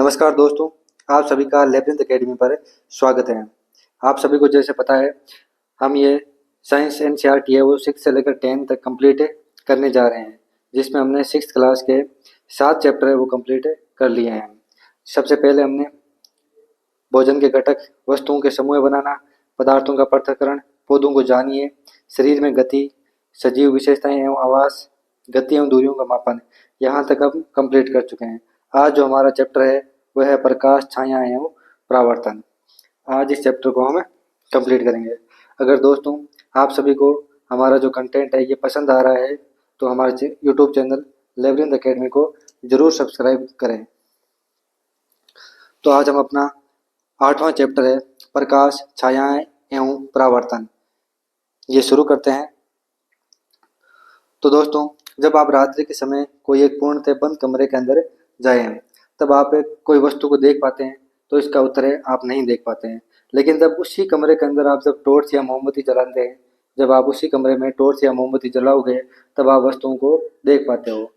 नमस्कार दोस्तों, आप सभी का लेब्रिंथ एकेडमी पर स्वागत है। आप सभी को जैसे पता है, हम ये साइंस एनसीईआरटी है वो 6 से लेकर 10 तक कंप्लीट करने जा रहे हैं, जिसमें हमने 6th क्लास के 7 चैप्टर है वो कंप्लीट कर लिए हैं। सबसे पहले हमने भोजन के घटक, वस्तुओं के समूह बनाना, पदार्थों का पृथक्करण, पौधों को जानिए, शरीर में गति, सजीव विशेषताएं एवं आवास, गति एवं दूरियों का मापन, यहाँ तक हम कंप्लीट कर चुके हैं। आज जो हमारा चैप्टर है वह है प्रकाश, छाया एवं परावर्तन। आज इस चैप्टर को हम कंप्लीट करेंगे। अगर दोस्तों आप सभी को हमारा जो कंटेंट है ये पसंद आ रहा है तो हमारे यूट्यूब चैनल लेब्रिंथ एकेडमी को जरूर सब्सक्राइब करें। तो आज हम अपना 8वां चैप्टर है प्रकाश, छायाएं एवं परावर्तन, ये शुरू करते हैं। तो दोस्तों, जब आप रात्रि के समय कोई एक पूर्णतः बंद कमरे के अंदर जाएं, तब आप कोई वस्तु को देख पाते हैं, तो इसका उत्तर है आप नहीं देख पाते हैं। लेकिन जब उसी कमरे के अंदर आप जब टॉर्च या मोमबत्ती जलाते हैं, जब आप उसी कमरे में टॉर्च या मोमबत्ती जलाओगे तब आप वस्तुओं को देख पाते हो।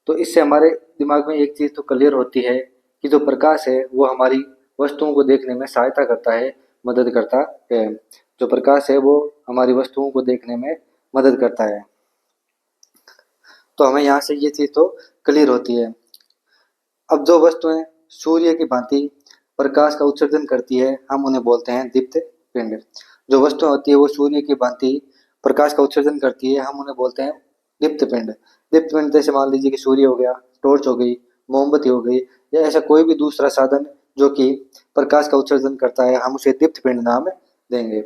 तो इससे हमारे दिमाग में एक चीज़ तो क्लियर होती है कि जो प्रकाश है वो हमारी वस्तुओं को देखने में सहायता करता है, मदद करता है। जो प्रकाश है वो हमारी वस्तुओं को देखने में मदद करता है। तो हमें यहाँ से ये चीज़ तो क्लियर होती है। अब जो वस्तुएं सूर्य की भांति प्रकाश का उत्सर्जन करती है, हम उन्हें बोलते हैं दीप्त पिंड। जो वस्तुएं होती है वो सूर्य की भांति प्रकाश का उत्सर्जन करती है, हम उन्हें बोलते हैं दीप्त पिंड। दीप्त पिंड जैसे मान लीजिए कि सूर्य हो गया, टॉर्च हो गई, मोमबत्ती हो गई, या ऐसा कोई भी दूसरा साधन जो कि प्रकाश का उत्सर्जन करता है, हम उसे दीप्त पिंड नाम देंगे।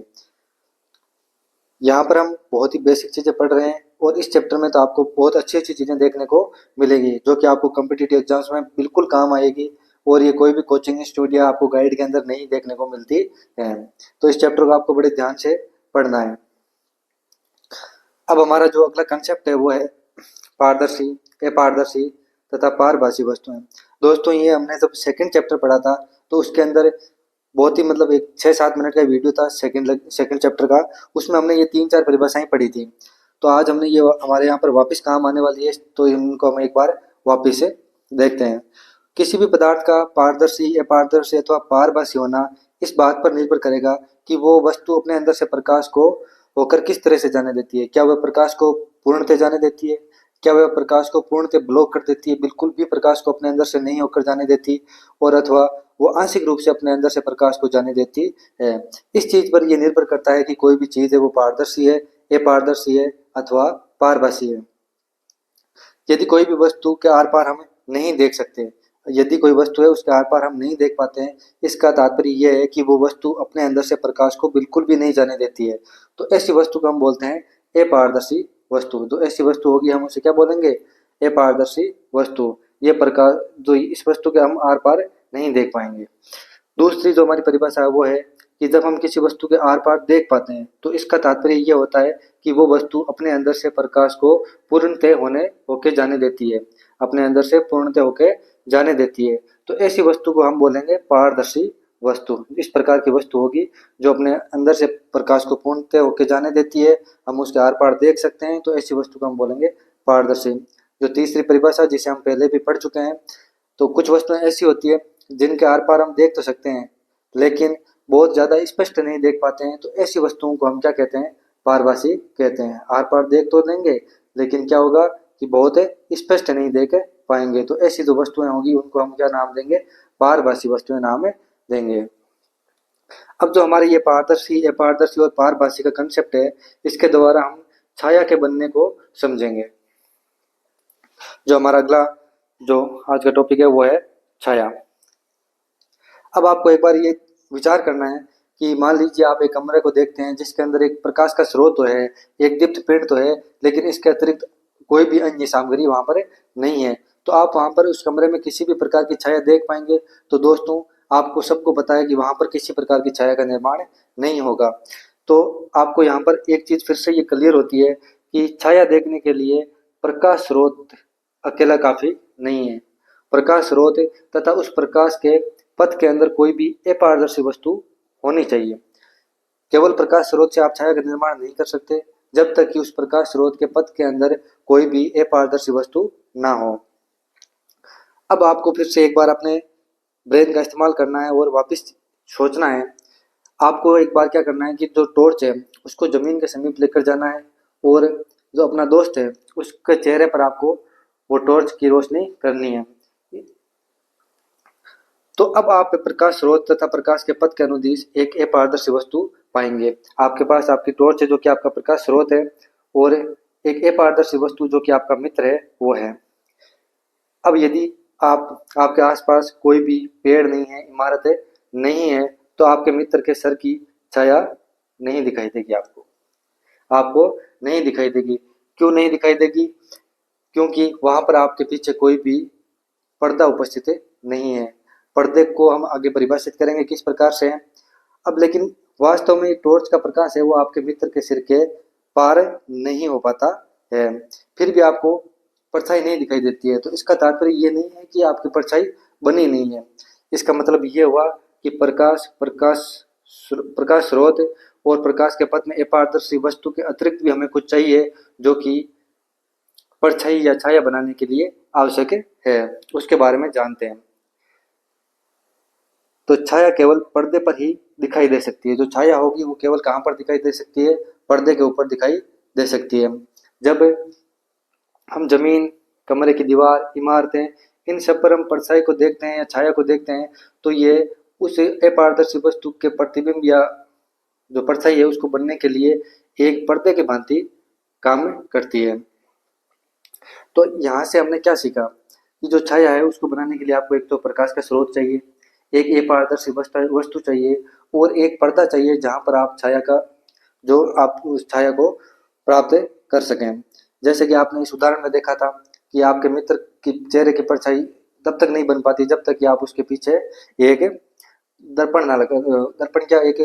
यहाँ पर हम बहुत ही बेसिक चीज़ें पढ़ रहे हैं और इस चैप्टर में तो आपको बहुत अच्छी अच्छी चीज़ें देखने को मिलेगी जो कि आपको कॉम्पिटिटिव एग्जाम्स में बिल्कुल काम आएगी, और ये कोई भी कोचिंग इंस्टीट्यूट या आपको गाइड के अंदर नहीं देखने को मिलती है। तो इस चैप्टर को आपको बड़े ध्यान से पढ़ना है। अब हमारा जो अगला कंसेप्ट है वो है पारदर्शी, अपारदर्शी तथा पारभासी वस्तुएं। दोस्तों, ये हमने जब सेकंड चैप्टर पढ़ा था तो उसके अंदर बहुत ही मतलब एक 6-7 मिनट का वीडियो था सेकंड चैप्टर का, उसमें हमने ये 3-4 परिभाषाएं पढ़ी थी। तो आज हमने ये हमारे यहाँ पर वापस काम आने वाली है, तो इनको हम एक बार वापस से देखते हैं। किसी भी पदार्थ का पारदर्शी, अपारदर्शी अथवा पारभासी होना इस बात पर निर्भर करेगा कि वो वस्तु अपने अंदर से प्रकाश को होकर किस तरह से जाने देती है। क्या वह प्रकाश को पूर्णतः जाने देती है, क्या वह प्रकाश को पूर्णतः ब्लॉक कर देती है, बिल्कुल भी प्रकाश को अपने अंदर से नहीं होकर जाने देती, और अथवा वो आंशिक रूप से अपने अंदर से प्रकाश को जाने देती है। इस चीज पर यह निर्भर करता है कि कोई भी चीज है वो पारदर्शी है, अपारदर्शी है अथवा पारभासी है। यदि कोई भी वस्तु के आर पार हम नहीं देख सकते, यदि कोई वस्तु है उसके आर पार हम नहीं देख पाते हैं, इसका तात्पर्य यह है कि वो वस्तु अपने अंदर से प्रकाश को बिल्कुल भी नहीं जाने देती है। तो ऐसी वस्तु को हम बोलते हैं अपारदर्शी वस्तु। तो ऐसी वस्तु होगी, हम उसे क्या बोलेंगे? अपारदर्शी वस्तु। ये प्रकाश जो इस वस्तु के हम आर पार नहीं देख पाएंगे। दूसरी जो हमारी परिभाषा है वो है कि जब हम किसी वस्तु के आर पार देख पाते हैं तो इसका तात्पर्य यह होता है कि वो वस्तु अपने अंदर से प्रकाश को पूर्णतः होके जाने देती है, अपने अंदर से पूर्णतः होके जाने देती है। तो ऐसी वस्तु को हम बोलेंगे पारदर्शी वस्तु। इस प्रकार की वस्तु होगी जो अपने अंदर से प्रकाश को पूर्णतः होके जाने देती है, हम उसके आर पार देख सकते हैं, तो ऐसी वस्तु को हम बोलेंगे पारदर्शी। जो तीसरी परिभाषा जिसे हम पहले भी पढ़ चुके हैं, तो कुछ वस्तुएं ऐसी होती है जिनके आर पार हम देख तो सकते हैं लेकिन बहुत ज्यादा स्पष्ट नहीं देख पाते हैं, तो ऐसी वस्तुओं को हम क्या कहते हैं? पारभासी कहते हैं। आर पार देख तो लेंगे लेकिन क्या होगा कि बहुत स्पष्ट नहीं देख पाएंगे। तो ऐसी जो वस्तुएं होंगी उनको हम क्या नाम देंगे? पारभासी वस्तुएं नाम देंगे। अब जो हमारे ये पारदर्शी, अपारदर्शी और पारभासी का कंसेप्ट है, इसके द्वारा हम छाया के बनने को समझेंगे। जो हमारा अगला जो आज का टॉपिक है वो है छाया। अब आपको एक बार ये विचार करना है कि मान लीजिए आप एक कमरे को देखते हैं जिसके अंदर एक प्रकाश का स्रोत तो है, एक दीप्त पिंड तो है, लेकिन इसके अतिरिक्त कोई भी अन्य सामग्री वहां पर नहीं है। तो आप वहां पर उस कमरे में किसी भी प्रकार की छाया देख पाएंगे? तो दोस्तों, आपको सबको पता है कि वहां पर किसी प्रकार की छाया का निर्माण नहीं होगा। तो आपको यहाँ पर एक चीज फिर से ये क्लियर होती है कि छाया देखने के लिए प्रकाश स्रोत अकेला काफी नहीं है। प्रकाश स्रोत तथा उस प्रकाश के पथ के अंदर कोई भी अपारदर्शी वस्तु होनी चाहिए। केवल प्रकाश स्रोत से आप छाया का निर्माण नहीं कर सकते जब तक कि उस प्रकाश स्रोत के पथ के अंदर कोई भी अपारदर्शी वस्तु ना हो। अब आपको फिर से एक बार अपने ब्रेन का इस्तेमाल करना है और वापस सोचना है। आपको एक बार क्या करना है कि जो टॉर्च है उसको ज़मीन के समीप लेकर जाना है और जो अपना दोस्त है उसके चेहरे पर आपको वो टॉर्च की रोशनी करनी है। तो अब आप प्रकाश स्रोत तथा प्रकाश के पथ के अनुदिश एक अपारदर्शी वस्तु पाएंगे। आपके पास आपकी टॉर्च है जो कि आपका प्रकाश स्रोत है और एक अपारदर्शी वस्तु जो कि आपका मित्र है वो है। अब यदि आपके आसपास कोई भी पेड़ नहीं है, इमारतें नहीं है, तो आपके मित्र के सर की छाया नहीं दिखाई देगी आपको नहीं दिखाई देगी। क्यों नहीं दिखाई देगी? क्योंकि वहां पर आपके पीछे कोई भी पर्दा उपस्थित नहीं है। पर्दे को हम आगे परिभाषित करेंगे किस प्रकार से है। अब लेकिन वास्तव में टॉर्च का प्रकाश है वो आपके मित्र के सिर के पार नहीं हो पाता है, फिर भी आपको परछाई नहीं दिखाई देती है। तो इसका तात्पर्य ये नहीं है कि आपकी परछाई बनी नहीं है। इसका मतलब ये हुआ कि प्रकाश स्रोत और प्रकाश के पथ में अपारदर्शी वस्तु के अतिरिक्त भी हमें कुछ चाहिए जो कि परछाई या छाया बनाने के लिए आवश्यक है। उसके बारे में जानते हैं। तो छाया केवल पर्दे पर ही दिखाई दे सकती है। जो छाया होगी वो केवल कहाँ पर दिखाई दे सकती है? पर्दे के ऊपर दिखाई दे सकती है। जब हम जमीन, कमरे की दीवार, इमारतें, इन सब पर हम परछाई को देखते हैं या छाया को देखते हैं तो ये उस अपारदर्शी वस्तु के प्रतिबिंब या जो परछाई है उसको बनने के लिए एक पर्दे के भांति काम करती है। तो यहाँ से हमने क्या सीखा कि जो छाया है उसको बनाने के लिए आपको एक तो प्रकाश का स्रोत चाहिए, एक अपारदर्शी वस्तु चाहिए और एक पर्दा चाहिए जहाँ पर आप छाया का जो आप उस छाया को प्राप्त कर सकें। जैसे कि आपने इस उदाहरण में देखा था कि आपके मित्र की चेहरे की परछाई तब तक नहीं बन पाती जब तक कि आप उसके पीछे एक दर्पण क्या एक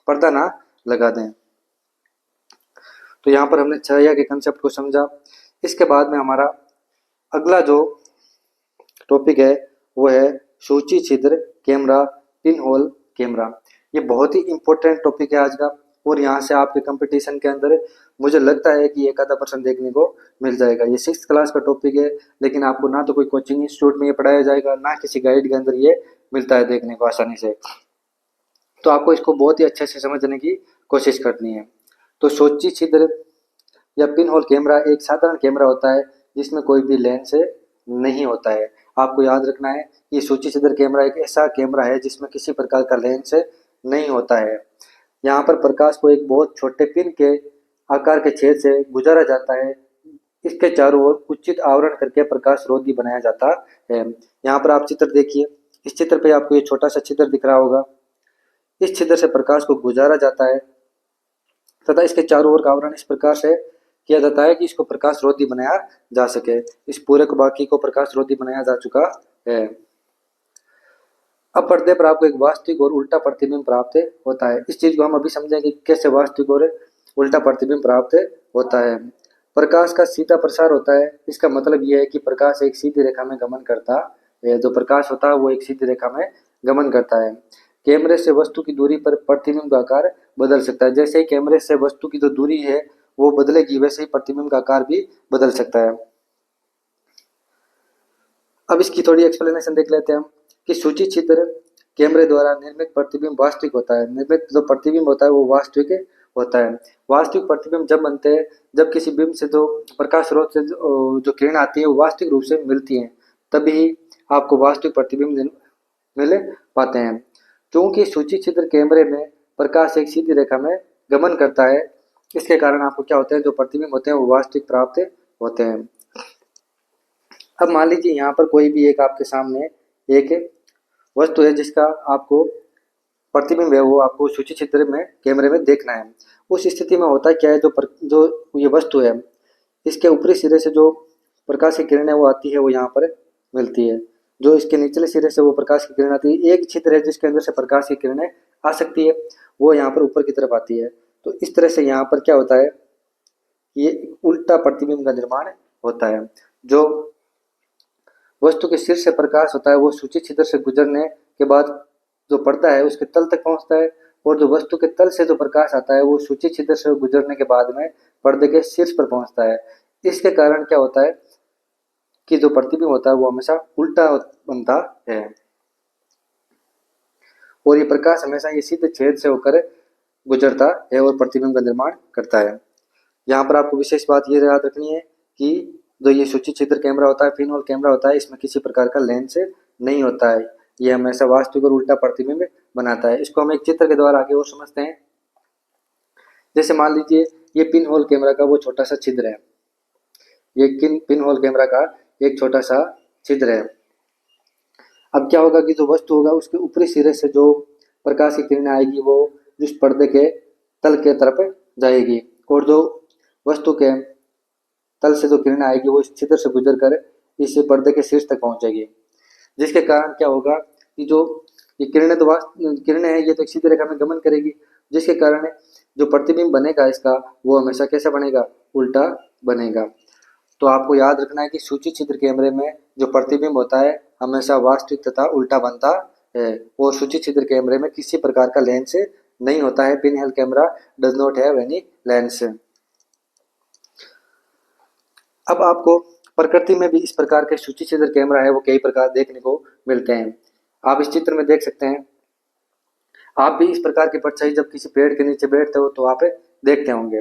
पर्दा ना लगा दें। तो यहाँ पर हमने छाया के कंसेप्ट को समझा। इसके बाद में हमारा अगला जो टॉपिक है वो है सूची छिद्र कैमरा, पिन होल कैमरा। ये बहुत ही इंपॉर्टेंट टॉपिक है आज का और यहाँ से आपके कंपटीशन के अंदर मुझे लगता है कि एक आधा % देखने को मिल जाएगा। ये 6th क्लास का टॉपिक है लेकिन आपको ना तो कोई कोचिंग इंस्टीट्यूट में ये पढ़ाया जाएगा ना किसी गाइड के अंदर ये मिलता है देखने को आसानी से। तो आपको इसको बहुत ही अच्छे से समझने की कोशिश करनी है। तो सूची छिद्र या पिन होल कैमरा एक साधारण कैमरा होता है जिसमें कोई भी लेंस नहीं होता है। आपको याद रखना है कि सूची छिद्र कैमरा एक ऐसा कैमरा है जिसमें किसी प्रकार का लेंस नहीं होता है। यहाँ पर प्रकाश को एक बहुत छोटे पिन के आकार के छेद से गुजारा जाता है। इसके चारों ओर उचित आवरण करके प्रकाश रोधी बनाया जाता है। यहाँ पर आप चित्र देखिए, इस चित्र पे आपको ये छोटा सा छिद्र दिख रहा होगा। इस छिद्र से प्रकाश को गुजारा जाता है तथा इसके चारों ओर का आवरण इस प्रकार से किया जाता है कि इसको प्रकाश रोधी बनाया जा सके। इस पूरे को बाकी को प्रकाश रोधी बनाया जा चुका है। अब पर्दे पर आपको एक वास्तविक और उल्टा प्रतिबिंब प्राप्त होता है। इस चीज को हम अभी समझेंगे कैसे वास्तविक और उल्टा प्रतिबिंब प्राप्त होता है। प्रकाश का सीधा प्रसार होता है। इसका मतलब यह है कि प्रकाश एक सीधी रेखा में गमन करता है। जो प्रकाश होता है वो एक सीधी रेखा में गमन करता है। कैमरे से वस्तु की दूरी पर प्रतिबिंब का आकार बदल सकता है। जैसे ही कैमरे से वस्तु की जो दूरी है वो बदलेगी वैसे ही प्रतिबिंब का आकार भी बदल सकता है। अब इसकी थोड़ी एक्सप्लेनेशन देख लेते हैं हम कि सूची छिद्र कैमरे द्वारा निर्मित प्रतिबिंब वास्तविक होता है। निर्मित जो प्रतिबिंब होता है वो वास्तविक होता है। वास्तविक प्रतिबिंब जब बनते हैं जब किसी बिंब से जो प्रकाश स्रोत से जो किरण आती है वो वास्तविक रूप से मिलती है, तभी आपको वास्तविक प्रतिबिंब मिल पाते हैं। क्योंकि सूची छिद्र कैमरे में प्रकाश एक सीधी रेखा में गमन करता है, इसके कारण आपको क्या होता है जो प्रतिबिंब होते हैं वो वास्तविक प्राप्त होते हैं। अब मान लीजिए यहाँ पर कोई भी एक आपके सामने एक वस्तु है जिसका आपको प्रतिबिंब है वो आपको सूची छिद्र में कैमरे में देखना है। उस स्थिति में होता क्या है जो ये वस्तु है इसके ऊपरी सिरे से जो प्रकाश की किरणें वो आती है वो यहाँ पर मिलती है। जो इसके निचले सिरे से वो प्रकाश की किरण आती है, एक छिद्र है जिसके अंदर से प्रकाश की किरणें आ सकती है, वो यहाँ पर ऊपर की तरफ आती है। तो इस तरह से यहाँ पर क्या होता है, ये उल्टा प्रतिबिंब का निर्माण होता है। जो वस्तु के सिर से प्रकाश होता है वो सूची छिद्र से गुजरने के बाद जो पर्दा है उसके तल तक पहुंचता है और जो वस्तु के तल से जो प्रकाश आता है वो सूची छिद्र से गुजरने के बाद में पर्दे के शीर्ष पर पहुंचता है। इसके कारण क्या होता है कि जो प्रतिबिंब होता है वो हमेशा उल्टा बनता है। और ये प्रकाश हमेशा ये सीधे छेद से होकर गुजरता है और प्रतिबिंब का निर्माण करता है। यहाँ पर आपको विशेष बात ये याद रखनी है कि जो ये सूची छिद्र कैमरा होता है, पिन होल कैमरा होता है, इसमें किसी प्रकार का लेंस नहीं होता है। ये हमेशा वास्तविक और उल्टा प्रतिबिंब बनाता है। इसको हम एक चित्र के द्वारा आगे और समझते हैं। जैसे मान लीजिए ये पिन होल कैमरा का वो छोटा सा छिद्र है, ये पिन होल कैमरा का एक छोटा सा छिद्र है। अब क्या होगा कि जो वस्तु होगा उसके ऊपरी सिरे से जो प्रकाश की किरण आएगी वो जिस पर्दे के तल के तरफ जाएगी, और जो वस्तु के तल से जो किरण आएगी वो इस छिद्र से गुजर कर इस पर्दे के शीर्ष तक पहुंचेगी, जिसके कारण क्या होगा कि जो ये किरणें तो किरणें हैं, ये तो एक सीधी रेखा में गमन करेगी, जिसके कारण जो प्रतिबिंब बनेगा इसका वो हमेशा कैसा बनेगा, उल्टा बनेगा। तो आपको याद रखना है कि सूची छिद्र कैमरे में जो प्रतिबिंब होता है हमेशा वास्तविक तथा उल्टा बनता है, और सूची छिद्र कैमरे में किसी प्रकार का लेंस नहीं होता है। Pin hole camera does not have any lens. अब आपको प्रकृति में भी इस प्रकार के सूची छिद्र कैमरा है वो कई प्रकार देखने को मिलते हैं। आप इस चित्र में देख सकते हैं। आप भी इस प्रकार की परछाई जब किसी पेड़ के नीचे बैठते हो तो आप देखते होंगे।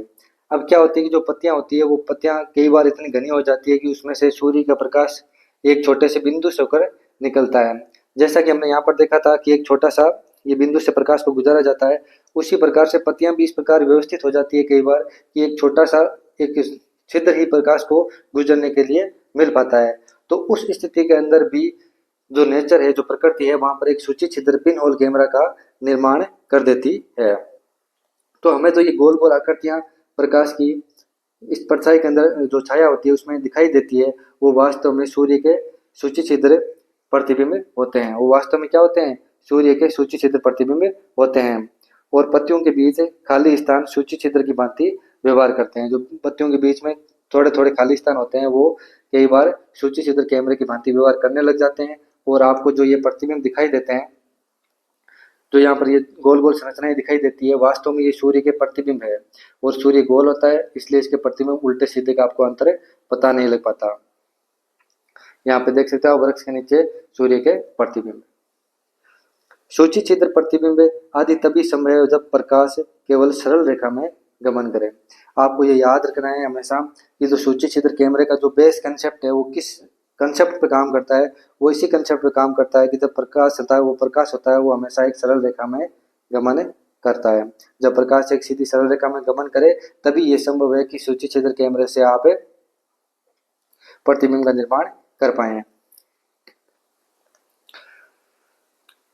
अब क्या होती है कि जो पत्तियां होती है वो पत्तियां कई बार इतनी घनी हो जाती है कि उसमें से सूर्य का प्रकाश एक छोटे से बिंदु से होकर निकलता है। जैसा कि हमने यहाँ पर देखा था कि एक छोटा सा ये बिंदु से प्रकाश को गुजारा जाता है, उसी प्रकार से पत्तियां भी इस प्रकार व्यवस्थित हो जाती है कई बार कि एक छोटा सा एक छिद्र ही प्रकाश को गुजरने के लिए मिल पाता है। तो उस स्थिति के अंदर भी जो नेचर है, जो प्रकृति है, वहां पर एक सूची छिद्र पिन होल कैमरा का निर्माण कर देती है। तो हमें तो ये गोल गोल आकृतियां प्रकाश की इस परछाई के अंदर जो छाया होती है उसमें दिखाई देती है, वो वास्तव में सूर्य के सूची छिद्र प्रतिबिंब होते हैं। वो वास्तव में क्या होते हैं, सूर्य के सूची छिद्र प्रतिबिंब होते हैं। और पत्तियों के बीच खाली स्थान सूची छिद्र की भांति व्यवहार करते हैं। जो पत्तियों के बीच में थोड़े थोड़े खाली स्थान होते हैं वो कई बार सूची छिद्र कैमरे की भांति व्यवहार करने लग जाते हैं, और आपको जो ये प्रतिबिंब दिखाई देते हैं, जो यहाँ पर ये गोल गोल संरचनाएं दिखाई देती है, वास्तव में ये सूर्य के प्रतिबिंब है। और सूर्य गोल होता है इसलिए इसके प्रतिबिंब उल्टे सीधे का आपको अंतर पता नहीं लग पाता। यहाँ पे देख सकते हो वृक्ष के नीचे सूर्य के प्रतिबिंब। सूची छिद्र प्रतिबिंब आदि तभी संभव है जब प्रकाश केवल सरल रेखा में गमन करे। आपको ये याद रखना है हमेशा कि जो सूची छिद्र कैमरे का जो बेस कंसेप्ट है वो किस कंसेप्ट पे काम करता है, वो इसी कंसेप्ट पे काम करता है कि जब प्रकाश होता है वो हमेशा एक सरल रेखा में गमन करता है। जब प्रकाश एक सीधी सरल रेखा में गमन करे तभी ये संभव है कि सूची छिद्र कैमरे से आप प्रतिबिंब का निर्माण कर पाए।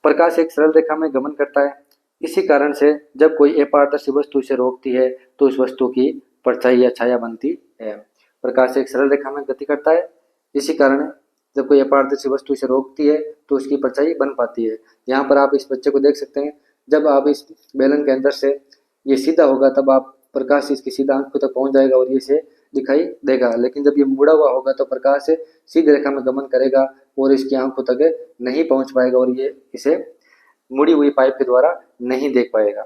प्रकाश एक सरल रेखा में गमन करता है, इसी कारण से जब कोई अपारदर्शी वस्तु इसे रोकती है तो उस वस्तु की परछाई या छाया बनती है। प्रकाश एक सरल रेखा में गति करता है, इसी कारण जब कोई अपारदर्शी वस्तु इसे रोकती है तो उसकी परछाई बन पाती है। यहाँ पर आप इस बच्चे को देख सकते हैं। जब आप इस बेलन के अंदर से ये सीधा होगा तब आप प्रकाश इसकी सीधा आंखों तक पहुंच जाएगा और ये इसे दिखाई देगा, लेकिन जब ये मुड़ा हुआ होगा तो प्रकाश सीधी रेखा में गमन करेगा और इसकी आंखों तक नहीं पहुंच पाएगा और ये इसे मुड़ी हुई पाइप के द्वारा नहीं देख पाएगा।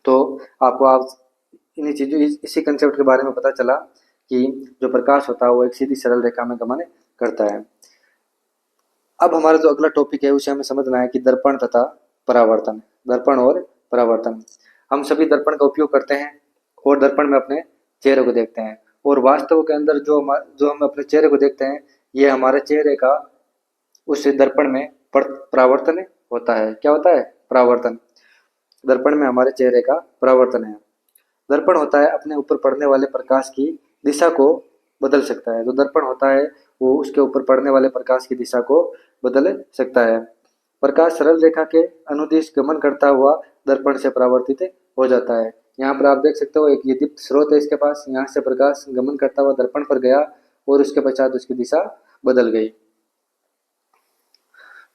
तो आपको आप इन्हीं चीजों इसी कंसेप्ट के बारे में पता चला कि जो प्रकाश होता है वो एक सीधी सरल रेखा में गमन करता है। अब हमारा जो अगला टॉपिक है उसे हमें समझना है कि दर्पण तथा परावर्तन। दर्पण और परावर्तन। हम सभी दर्पण का उपयोग करते हैं और दर्पण में अपने चेहरे को देखते हैं, और वास्तव के अंदर जो हम अपने चेहरे को देखते हैं ये हमारे चेहरे का उस दर्पण में परावर्तन होता है। क्या होता है? परावर्तन। दर्पण में हमारे चेहरे का परावर्तन है। दर्पण होता है अपने ऊपर पड़ने वाले प्रकाश की दिशा को बदल सकता है। जो दर्पण होता है वो उसके ऊपर पड़ने वाले प्रकाश की दिशा को बदल सकता है। प्रकाश सरल रेखा के अनुदिश गमन करता हुआ दर्पण से परावर्तित हो जाता है। यहाँ पर आप देख सकते हो एक ये दीप्त स्रोत है इसके पास, यहाँ से प्रकाश गमन करता हुआ दर्पण पर गया और उसके पश्चात उसकी दिशा बदल गई।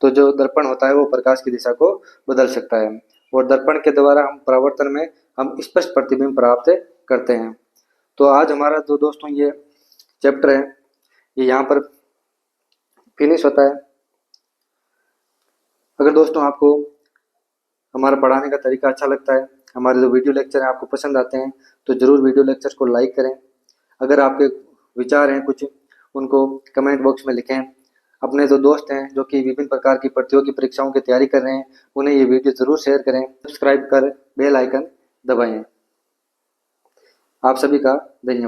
तो जो दर्पण होता है वो प्रकाश की दिशा को बदल सकता है, और दर्पण के द्वारा हम परावर्तन में हम स्पष्ट प्रतिबिंब प्राप्त करते हैं। तो आज हमारा जो दोस्तों ये चैप्टर है ये यहाँ पर फिनिश होता है। अगर दोस्तों आपको हमारा पढ़ाने का तरीका अच्छा लगता है, हमारे जो वीडियो लेक्चर हैं आपको पसंद आते हैं, तो ज़रूर वीडियो लेक्चर को लाइक करें। अगर आपके विचार हैं कुछ उनको कमेंट बॉक्स में लिखें। अपने जो दोस्त हैं जो कि विभिन्न प्रकार की प्रतियोगी परीक्षाओं की तैयारी कर रहे हैं, उन्हें ये वीडियो जरूर शेयर करें, सब्सक्राइब कर बेल आइकन दबाएं। आप सभी का धन्यवाद।